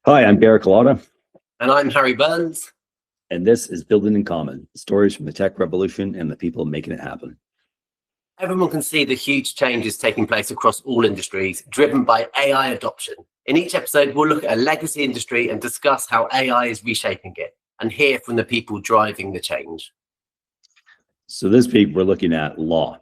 Hi, I'm Garrett Holota, And I'm Harry Burns. and this is Building in Common, stories from the tech revolution and the people making it happen. Everyone can see the huge changes taking place across all industries, driven by AI adoption. In each episode, we'll look at a legacy industry and discuss how AI is reshaping it and hear from the people driving the change. So this week, we're looking at law,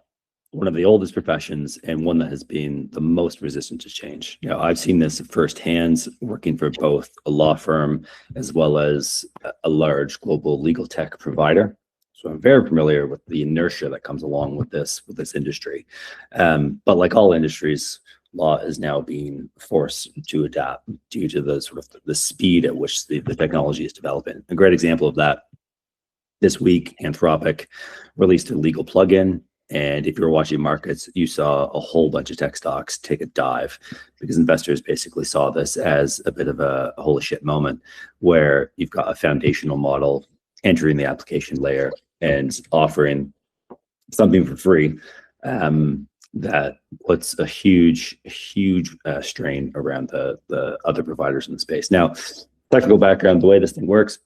one of the oldest professions and one that has been the most resistant to change. I've seen this firsthand working for both a law firm as well as a large global legal tech provider. So I'm very familiar with the inertia that comes along with this industry. But like all industries, law is now being forced to adapt due to the sort of the speed at which the technology is developing. A great example of that, this week, Anthropic released a legal plugin. And if you were watching markets, you saw a whole bunch of tech stocks take a dive because investors basically saw this as a bit of a holy shit moment where you've got a foundational model entering the application layer and offering something for free that puts a huge strain around the other providers in the space. Now, technical background, the way this thing works,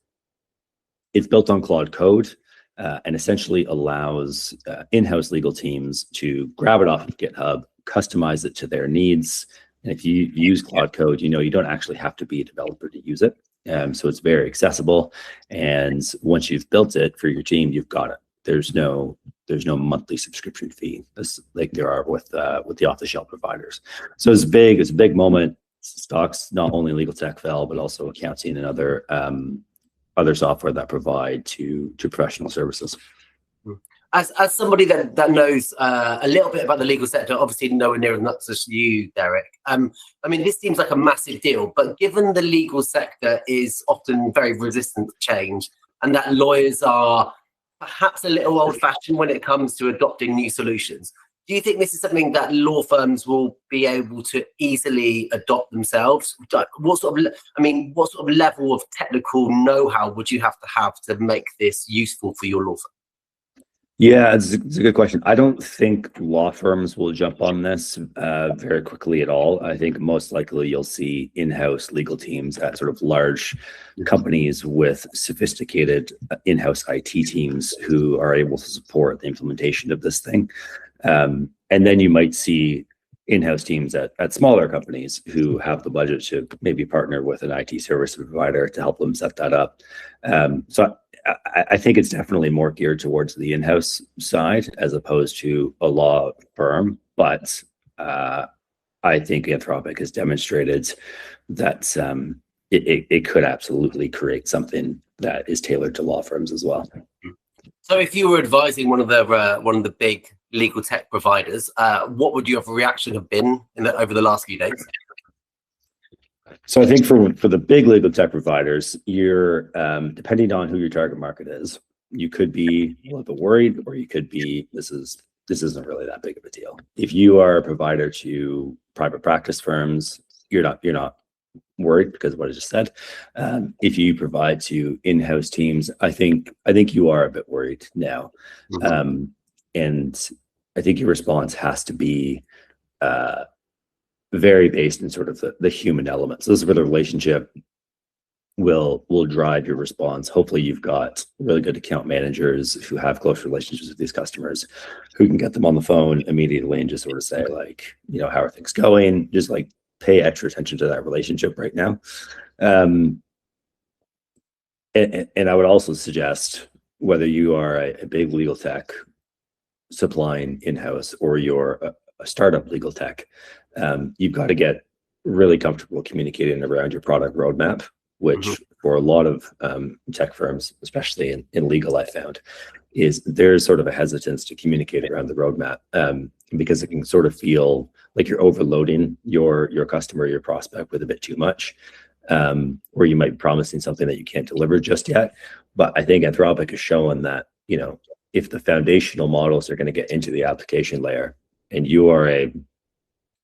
it's built on Claude Code. And essentially allows in-house legal teams to grab it off of GitHub, customize it to their needs. And if you use Claude Code, you don't actually have to be a developer to use it. So it's very accessible. And once you've built it for your team, you've got it. There's no monthly subscription fee like there are with the off-the-shelf providers. So it's a big moment. Stocks, not only legal tech fell, but also accounting and other software that provide to professional services. As somebody that knows a little bit about the legal sector, obviously nowhere near as much as you, Derek. This seems like a massive deal, but given the legal sector is often very resistant to change and that lawyers are perhaps a little old-fashioned when it comes to adopting new solutions, do you think this is something that law firms will be able to easily adopt themselves? What sort of level of technical know-how would you have to make this useful for your law firm? Yeah, it's a good question. I don't think law firms will jump on this very quickly at all. I think most likely you'll see in-house legal teams at sort of large companies with sophisticated in-house IT teams who are able to support the implementation of this thing. And then you might see in-house teams at smaller companies who have the budget to maybe partner with an IT service provider to help them set that up. So I think it's definitely more geared towards the in-house side as opposed to a law firm. But I think Anthropic has demonstrated that it could absolutely create something that is tailored to law firms as well. So if you were advising one of the big legal tech providers, what would your reaction have been over the last few days? So I think for the big legal tech providers, you're depending on who your target market is, you could be a little bit worried, or you could be this isn't really that big of a deal. If you are a provider to private practice firms, you're not worried because of what I just said. If you provide to in-house teams, I think you are a bit worried now. Mm-hmm. And I think your response has to be very based in sort of the human element. So this is where the relationship will drive your response. Hopefully you've got really good account managers who have close relationships with these customers who can get them on the phone immediately and just sort of say, like, how are things going? Just like pay extra attention to that relationship right now. And I would also suggest, whether you are a big legal tech supplying in-house or you're a startup legal tech, you've got to get really comfortable communicating around your product roadmap, which for a lot of tech firms, especially in legal, I found, is there's sort of a hesitance to communicate around the roadmap because it can sort of feel like you're overloading your customer, your prospect with a bit too much, or you might be promising something that you can't deliver just yet. But I think Anthropic has shown that, if the foundational models are going to get into the application layer and you are a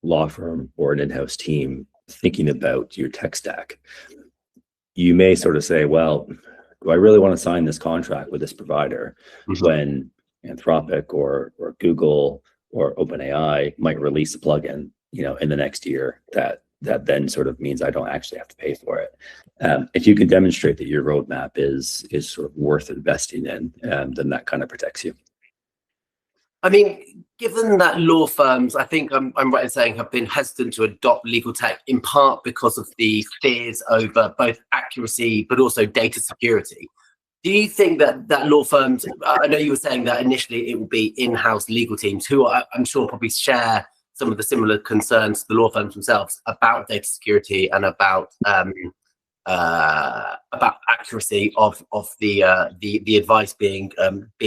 law firm or an in-house team thinking about your tech stack, you may sort of say, well, do I really want to sign this contract with this provider when Anthropic or Google or OpenAI might release a plugin, in the next year that that then sort of means I don't actually have to pay for it. If you can demonstrate that your roadmap is sort of worth investing in, then that kind of protects you. I mean, given that law firms, I think I'm right in saying, have been hesitant to adopt legal tech in part because of the fears over both accuracy but also data security. Do you think that law firms, I know you were saying that initially it will be in-house legal teams who I'm sure probably share some of the similar concerns to the law firms themselves about data security and about accuracy of the advice being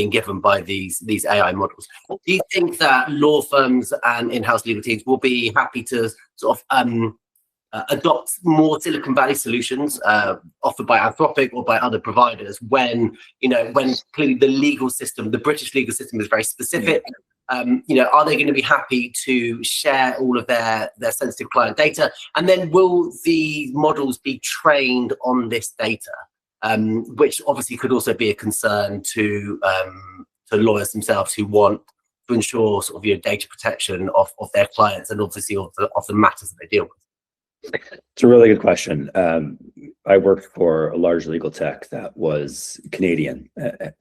given by these AI models. Do you think that law firms and in-house legal teams will be happy to sort of adopt more Silicon Valley solutions offered by Anthropic or by other providers when clearly the legal system, the British legal system, is very specific? Are they going to be happy to share all of their sensitive client data? And then will the models be trained on this data, which obviously could also be a concern to lawyers themselves who want to ensure sort of data protection of their clients and obviously of the matters that they deal with? It's a really good question. I worked for a large legal tech that was Canadian,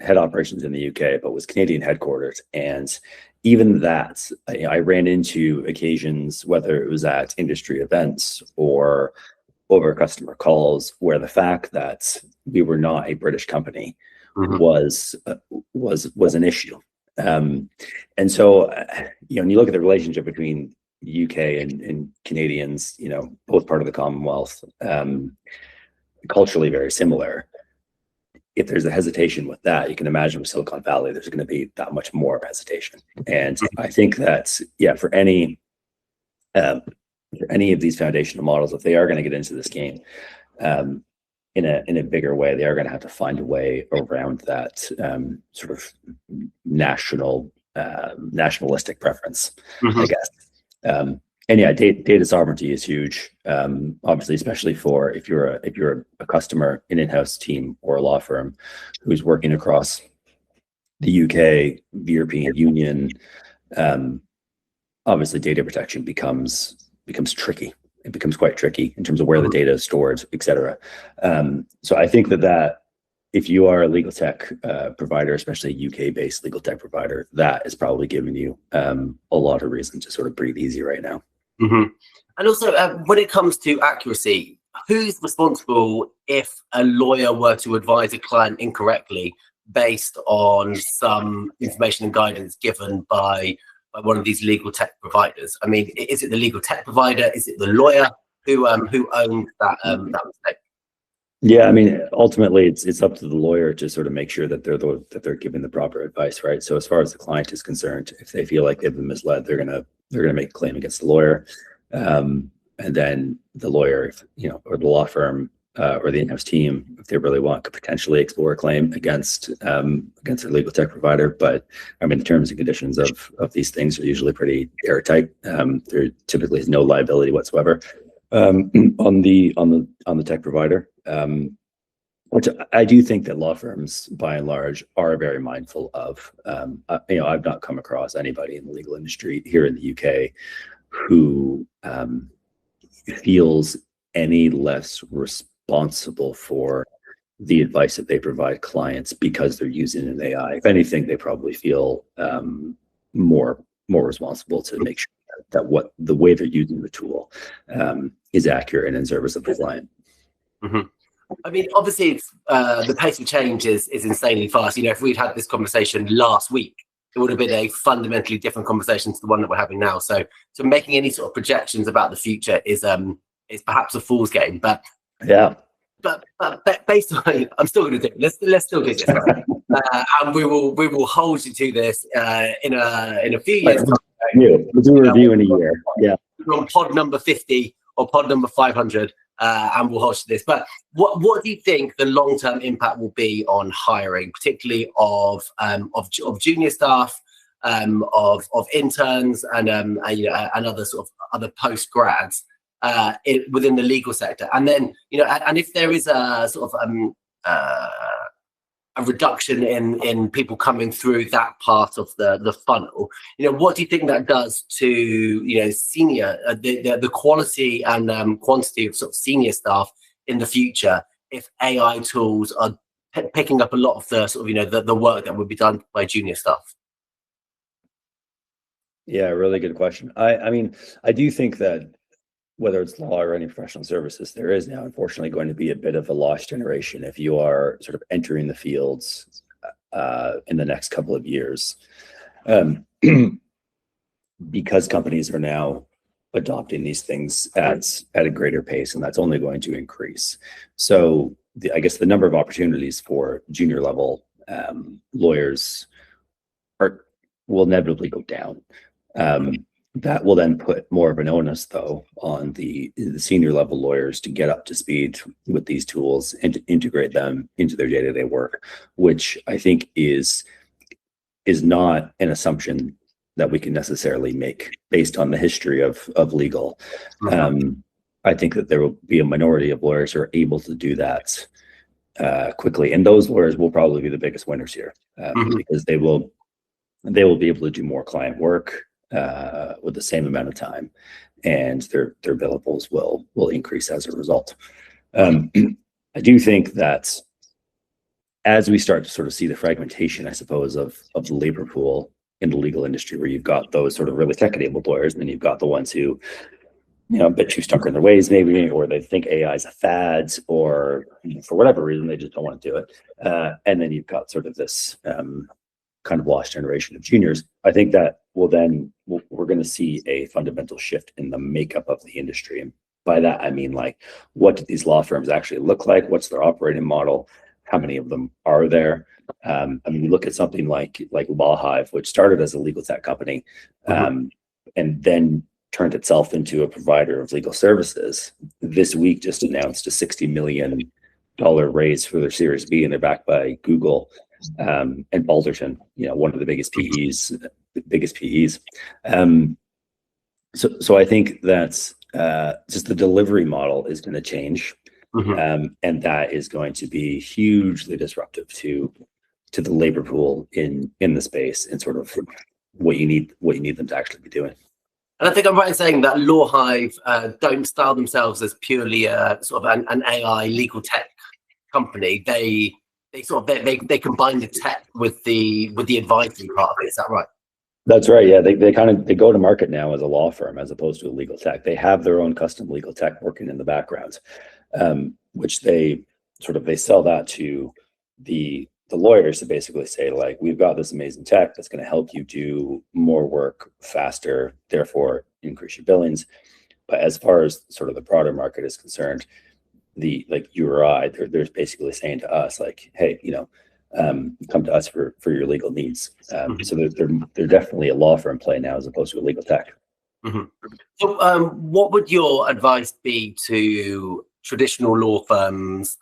had operations in the UK, but was Canadian headquarters. And even that, I ran into occasions, whether it was at industry events or over customer calls, where the fact that we were not a British company was an issue. And so, when you look at the relationship between UK and Canadians, both part of the Commonwealth, culturally very similar. If there's a hesitation with that, you can imagine with Silicon Valley, there's going to be that much more of hesitation. And I think that, for any of these foundational models, if they are going to get into this game in a bigger way, they are going to have to find a way around that sort of nationalistic preference, I guess. And data sovereignty is huge. Obviously, especially for if you're a customer, an in-house team, or a law firm who's working across the UK, the European Union. Obviously, data protection becomes tricky. It becomes quite tricky in terms of where the data is stored, et cetera. So I think that if you are a legal tech provider, especially a UK-based legal tech provider, that is probably giving you a lot of reason to sort of breathe easy right now. And also, when it comes to accuracy, who's responsible if a lawyer were to advise a client incorrectly based on some information and guidance given by one of these legal tech providers? I mean, is it the legal tech provider? Is it the lawyer who owns that mistake? Yeah, I mean, ultimately, it's up to the lawyer to sort of make sure that they're giving the proper advice, right? So as far as the client is concerned, if they feel like they've been misled, they're gonna make a claim against the lawyer, and then the lawyer, or the law firm or the in-house team, if they really want, could potentially explore a claim against their legal tech provider. But I mean, the terms and conditions of these things are usually pretty airtight. There typically is no liability whatsoever on the tech provider. Which I do think that law firms, by and large, are very mindful of. I've not come across anybody in the legal industry here in the UK who feels any less responsible for the advice that they provide clients because they're using an AI. If anything, they probably feel more responsible to make sure that the way they're using the tool is accurate and in service of the client. I mean, obviously, it's, the pace of change is insanely fast. If we'd had this conversation last week, it would have been a fundamentally different conversation to the one that we're having now. So making any sort of projections about the future is perhaps a fool's game. But yeah, but based on, I'm still going to do it. Let's still do this, and we will hold you to this in a few years. We'll do a review in a year. Yeah, on pod number 50 or pod number 500. And we'll host this. But what do you think the long-term impact will be on hiring, particularly of junior staff, of interns, and other sort of other post grads within the legal sector? And then and if there is a sort of a reduction in people coming through that part of the funnel. What do you think that does to senior the quality and quantity of sort of senior staff in the future if AI tools are picking up a lot of the sort of the work that would be done by junior staff? Yeah, really good question. I mean, I do think that whether it's law or any professional services, there is now unfortunately going to be a bit of a lost generation if you are sort of entering the fields in the next couple of years, because companies are now adopting these things at a greater pace, and that's only going to increase. So I guess the number of opportunities for junior level lawyers will inevitably go down. That will then put more of an onus, though, on the senior level lawyers to get up to speed with these tools and to integrate them into their day-to-day work, which I think is not an assumption that we can necessarily make based on the history of legal. I think that there will be a minority of lawyers who are able to do that quickly, and those lawyers will probably be the biggest winners here, because they will be able to do more client work with the same amount of time, and their billables will increase as a result. I do think that as we start to sort of see the fragmentation, I suppose, of the labor pool in the legal industry, where you've got those sort of really tech-enabled lawyers, and then you've got the ones who, a bit too stuck in their ways, maybe, or they think AI is a fad, or for whatever reason, they just don't want to do it. And then you've got sort of this kind of lost generation of juniors. I think that we're going to see a fundamental shift in the makeup of the industry. And by that, I mean, like, what do these law firms actually look like? What's their operating model? How many of them are there? I mean, you look at something like LawHive, which started as a legal tech company, and then turned itself into a provider of legal services. This week just announced a $60 million raise for their Series B, and they're backed by Google and Balderton, one of the biggest PEs. So I think that's just the delivery model is going to change, and that is going to be hugely disruptive to the labor pool in the space, and sort of what you need them to actually be doing. And I think I'm right in saying that LawHive don't style themselves as purely sort of an AI legal tech company. They combine the tech with the advisory part of it. Is that right? That's right. Yeah, they go to market now as a law firm as opposed to a legal tech. They have their own custom legal tech working in the background, which they sell that to the lawyers to basically say, like, we've got this amazing tech that's going to help you do more work faster, therefore increase your billings. But as far as sort of the broader market is concerned, you or I, they're basically saying to us, like, hey, come to us for your legal needs. So they're definitely a law firm play now as opposed to a legal tech. So what would your advice be to traditional law firms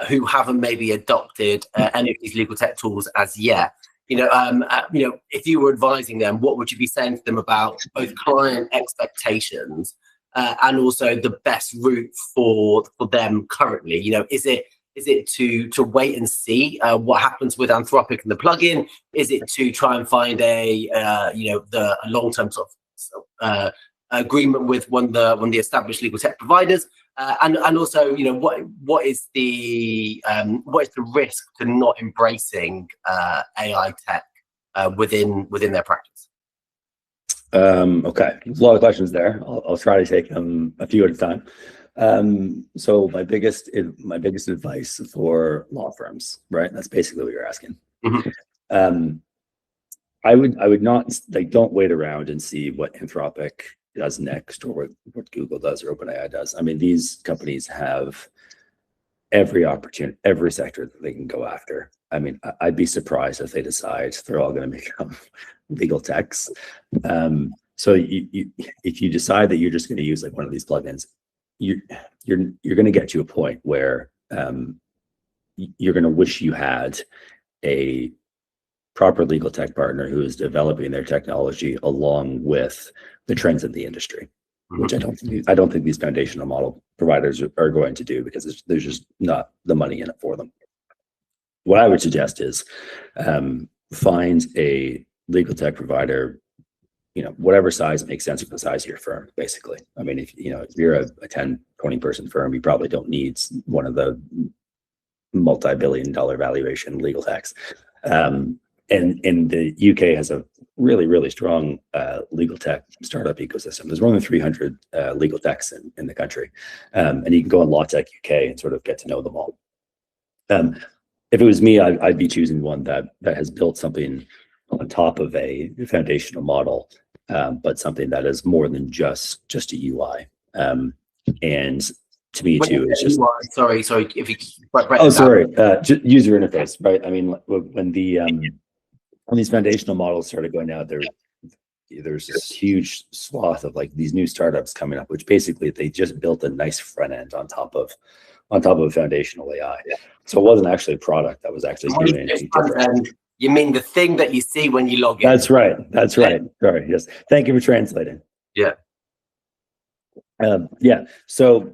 who haven't maybe adopted any of these legal tech tools as yet? If you were advising them, what would you be saying to them about both client expectations and also the best route for them currently? Is it to wait and see what happens with Anthropic and the plugin? Is it to try and find a long-term sort of agreement with one of the established legal tech providers? And also, what is the risk to not embracing AI tech within their practice? Okay, there's a lot of questions there. I'll try to take them a few at a time. So my biggest advice for law firms, right? That's basically what you're asking. I would not, don't wait around and see what Anthropic does next, or what Google does, or OpenAI does. I mean, these companies have every opportunity, every sector that they can go after. I mean, I'd be surprised if they decide they're all going to become legal techs. So if you decide that you're just going to use like one of these plugins, you're going to get to a point where you're going to wish you had a proper legal tech partner who is developing their technology along with the trends in the industry, which I don't think these foundational model providers are going to do, because there's just not the money in it for them. what I would suggest is find a legal tech provider, whatever size makes sense for the size of your firm, basically. I mean, if you're a 10, 20 person firm, you probably don't need one of the multi-billion-dollar valuation legal techs. And the UK has a really, really strong legal tech startup ecosystem. There's more than 300 legal techs in the country. And you can go on Law Tech UK and sort of get to know them all. If it was me, I'd be choosing one that has built something on top of a foundational model, but something that is more than just a UI. And to me too, it's just sorry. If you just user interface, right? I mean, when these foundational models started going out, there's this huge swath of like these new startups coming up, which basically they just built a nice front end on top of foundational AI. So it wasn't actually a product that was actually doing anything different. You mean the thing that you see when you log in? That's right. Sorry. Yes. Thank you for translating. Yeah. So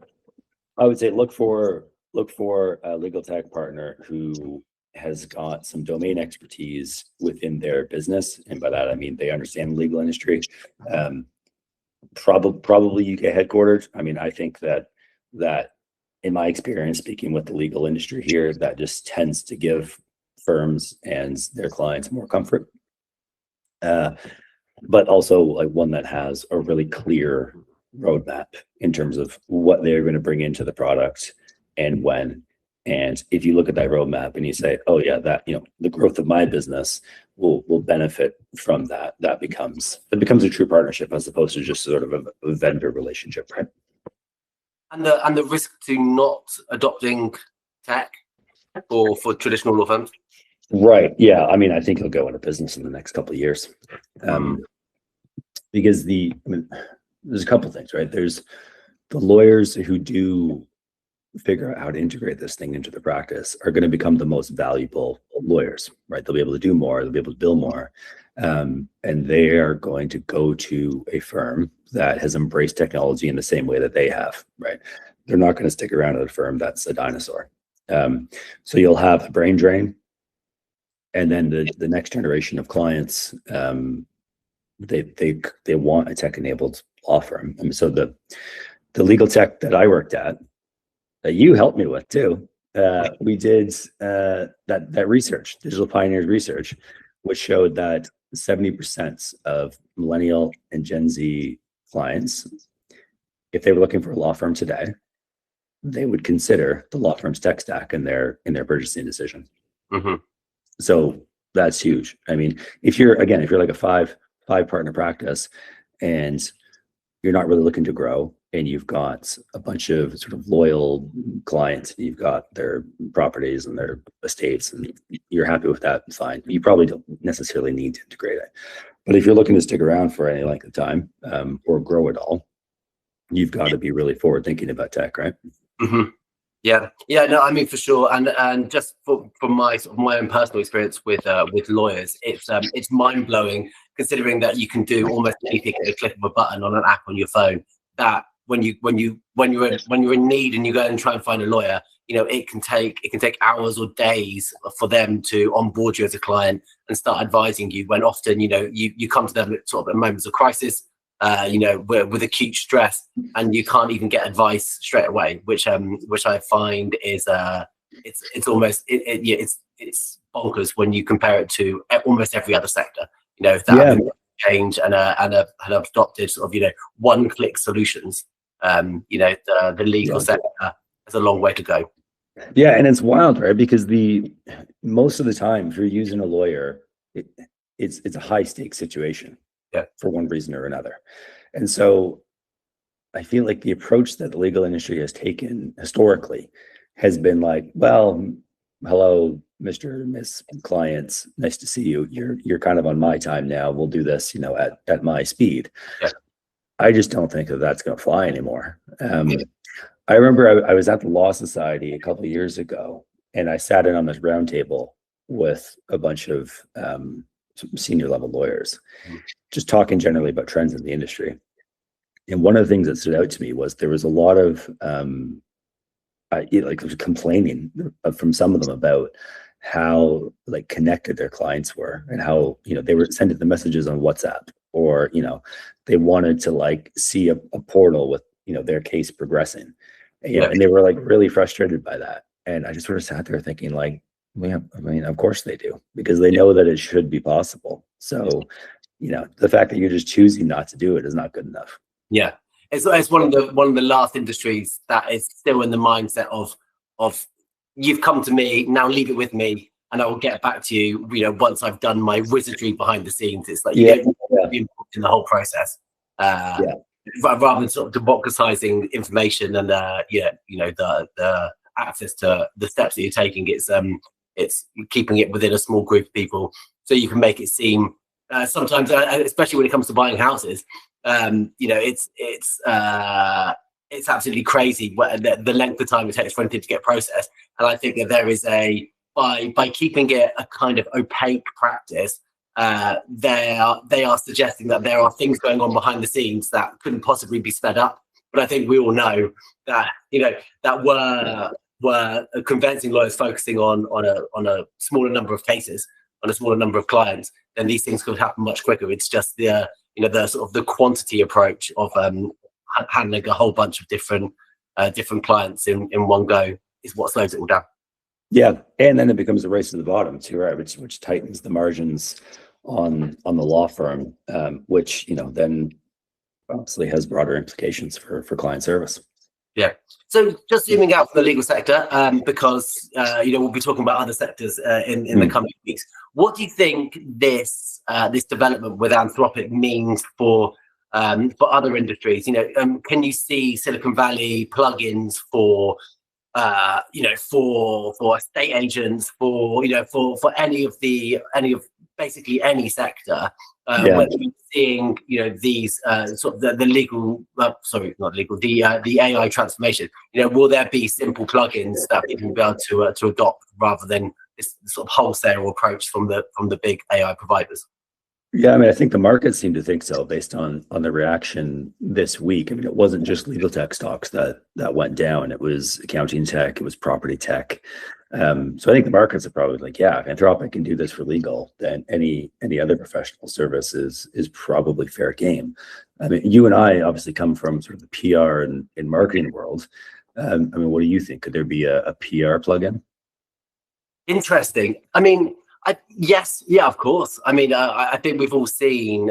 I would say look for a legal tech partner who has got some domain expertise within their business, and by that I mean they understand the legal industry. Probably UK headquartered. I mean, I think that in my experience speaking with the legal industry here, that just tends to give firms and their clients more comfort, but also like one that has a really clear roadmap in terms of what they're going to bring into the product and when. And if you look at that roadmap and you say, oh yeah, that the growth of my business will benefit from that, it becomes a true partnership as opposed to just sort of a vendor relationship, right? And the risk to not adopting tech or for traditional law firms. Right. Yeah. I mean, I think he'll go into business in the next couple of years, because there's a couple of things, right? There's the lawyers who do figure out how to integrate this thing into the practice are going to become the most valuable lawyers, right? They'll be able to do more, they'll be able to bill more, and they are going to go to a firm that has embraced technology in the same way that they have, right? They're not going to stick around at a firm that's a dinosaur. So you'll have a brain drain, and then the next generation of clients, they want a tech-enabled law firm. I mean, so the legal tech that I worked at, that you helped me with too, we did that research, Digital Pioneers research, which showed that 70% of millennial and Gen Z clients, if they were looking for a law firm today, they would consider the law firm's tech stack in their purchasing decision. Mm-hmm. So that's huge. I mean, if you're like a five partner practice and you're not really looking to grow, and you've got a bunch of sort of loyal clients, you've got their properties and their estates, and you're happy with that, fine. You probably don't necessarily need to integrate it. But if you're looking to stick around for any length of time, or grow it all, you've got to be really forward thinking about tech, right? Mm-hmm. Yeah, no, I mean for sure, and just from my own personal experience with lawyers, it's mind blowing considering that you can do almost anything at a click of a button on an app on your phone. That when you're in need and you go and try and find a lawyer, it can take hours or days for them to onboard you as a client and start advising you. When often you come to them at sort of moments of crisis. With acute stress, and you can't even get advice straight away, which I find is it's almost it's bonkers when you compare it to almost every other sector. That change and have adopted sort of one-click solutions. The legal sector has a long way to go. Yeah, and it's wild, right? Because most of the time, if you're using a lawyer, it's a high-stakes situation. Yeah, for one reason or another. And so I feel like the approach that the legal industry has taken historically has been like, well, hello, Mr. and Miss Clients, nice to see you. You're kind of on my time now. We'll do this, at my speed. Yeah. I just don't think that that's going to fly anymore. I remember I was at the Law Society a couple of years ago, and I sat in on this round table with a bunch of senior level lawyers, just talking generally about trends in the industry. And one of the things that stood out to me was there was a lot of complaining from some of them about how like connected their clients were, and how, they were sending the messages on WhatsApp, or, they wanted to like see a portal with, their case progressing, and they were like really frustrated by that. And I just sort of sat there thinking like, yeah, I mean, of course they do, because they know that it should be possible. So, the fact that you're just choosing not to do it is not good enough. Yeah, it's one of the last industries that is still in the mindset of you've come to me, now leave it with me, and I will get back to you. Once I've done my wizardry behind the scenes. It's like you don't be involved in the whole process. Rather than sort of democratizing information and the access to the steps that you're taking, it's keeping it within a small group of people, so you can make it seem sometimes, especially when it comes to buying houses, it's absolutely crazy the length of time it takes for anything to get processed. And I think that there is by keeping it a kind of opaque practice, they are suggesting that there are things going on behind the scenes that couldn't possibly be sped up. But I think we all know that that were convincing lawyers focusing on a smaller number of cases, on a smaller number of clients, then these things could happen much quicker. It's just the sort of the quantity approach of handling a whole bunch of different clients in one go is what slows it all down. Yeah, and then it becomes a race to the bottom too, right? Which tightens the margins on the law firm, which then obviously has broader implications for client service. Yeah. So just zooming out from the legal sector, because we'll be talking about other sectors in the coming weeks. What do you think this development with Anthropic means for other industries? Can you see Silicon Valley plugins for estate agents, for any of basically any sector? Where we're seeing these sort of the legal not legal, the AI transformation. Will there be simple plugins that people will be able to adopt, rather than this sort of wholesale approach from the big AI providers? Yeah, I mean, I think the market seemed to think so, based on the reaction this week. I mean, it wasn't just legal tech stocks that went down. It was accounting tech, it was property tech. So I think the markets are probably like, yeah, if Anthropic can do this for legal, then any other professional service is probably fair game. I mean, you and I obviously come from sort of the PR and marketing world. I mean, what do you think? Could there be a PR plugin? Interesting. I mean, yes, yeah, of course. I mean, I think we've all seen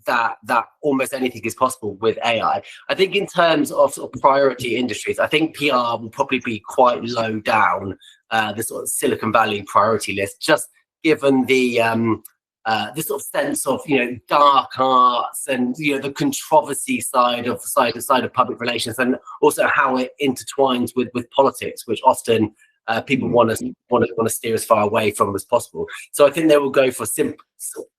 that almost anything is possible with AI. I think in terms of sort of priority industries, I think PR will probably be quite low down the sort of Silicon Valley priority list, just given the sort of sense of dark arts and the controversy side of public relations, and also how it intertwines with politics, which often people want to steer as far away from as possible. So I think they will go for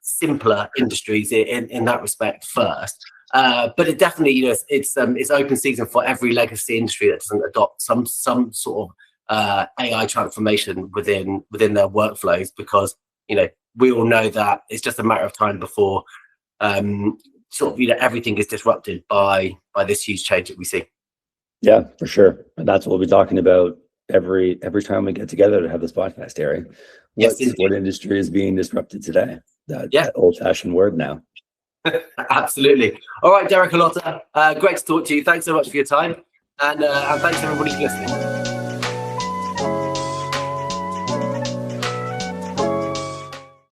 simpler industries in that respect first. But it definitely, it's open season for every legacy industry that doesn't adopt some sort of AI transformation within their workflows, because we all know that it's just a matter of time before sort of everything is disrupted by this huge change that we see. Yeah, for sure. And that's what we'll be talking about every time we get together to have this podcast, Harry. What industry is being disrupted today? That old-fashioned word now. Absolutely. All right, Derek Holota, great to talk to you. Thanks so much for your time, and thanks everybody for listening.